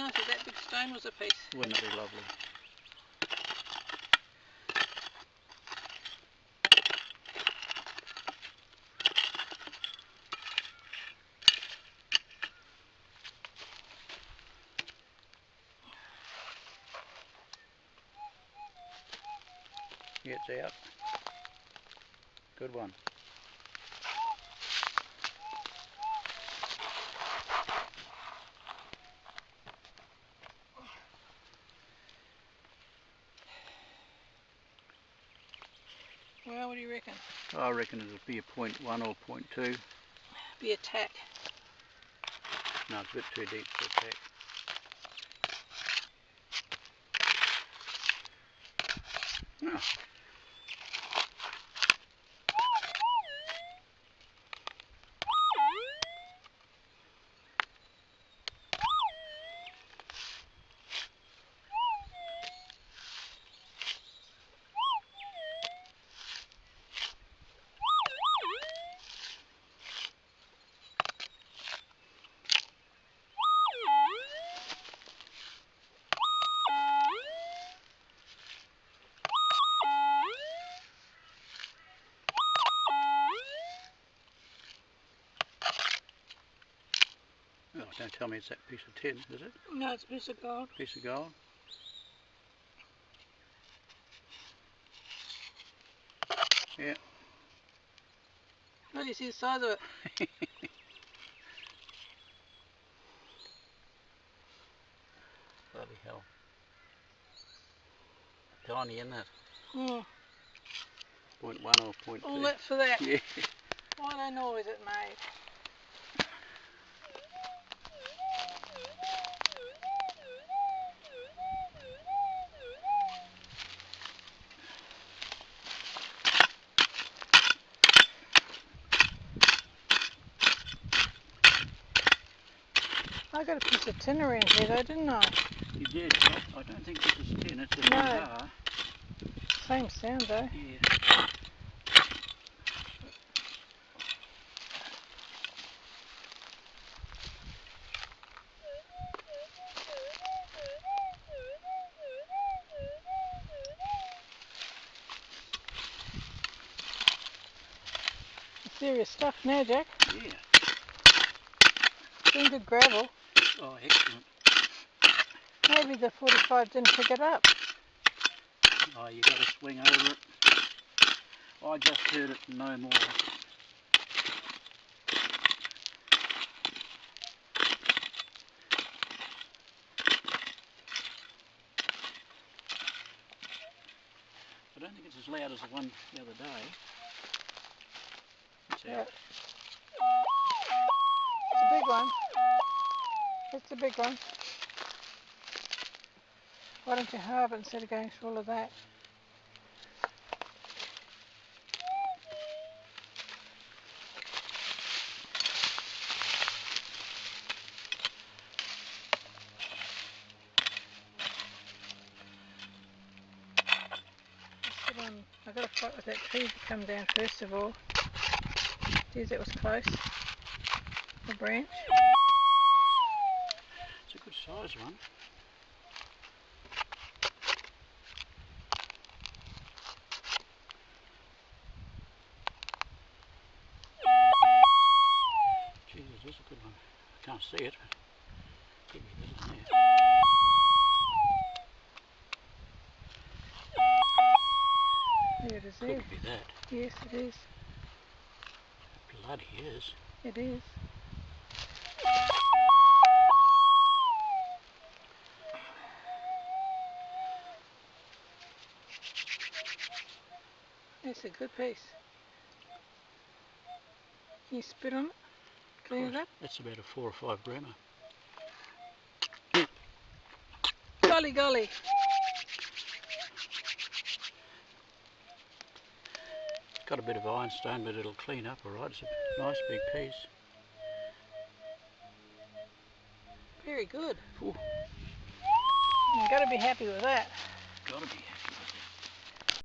nice if that big stone was a piece. Wouldn't it be lovely? Yeah, it's out. Good one. Well, what do you reckon? I reckon it'll be a 0.1 or 0.2. Be a tack. No, it's a bit too deep for a tack. Oh. Oh, don't tell me it's that piece of tin, is it? No, it's a piece of gold. Piece of gold? Yeah. What do you see the size of it? Bloody hell. Tiny, isn't it? Hmm. 0.1 or 0.2. All that for that. Yeah. What a noise it made. I got a piece of tin around here though, didn't I? You did. I don't think this is tin, it's a No. jar. Same sound though. Yeah. Serious stuff now, Jack. Yeah. Been good gravel. Oh, excellent. Maybe the 45 didn't pick it up. Oh, you got to swing over it. I just heard it no more. I don't think it's as loud as the one the other day. It's Yeah. out. It's a big one. It's a big one. Why don't you halve it instead of going through all of that? I've got to fight with that tree to come down first of all. Geez, that was close. The branch. It's a good size one. Geez, it is a good one. I can't see it. Give me a bit in there. There it is there. Could be that. Yes, it is. Bloody is. It is. That's a good piece. Can you spit on it? Clean it up? That's about a 4 or 5 grammer. Golly, golly. Got a bit of ironstone, but it'll clean up alright. It's a nice big piece. Very good. Ooh. You've got to be happy with that. Gotta be happy.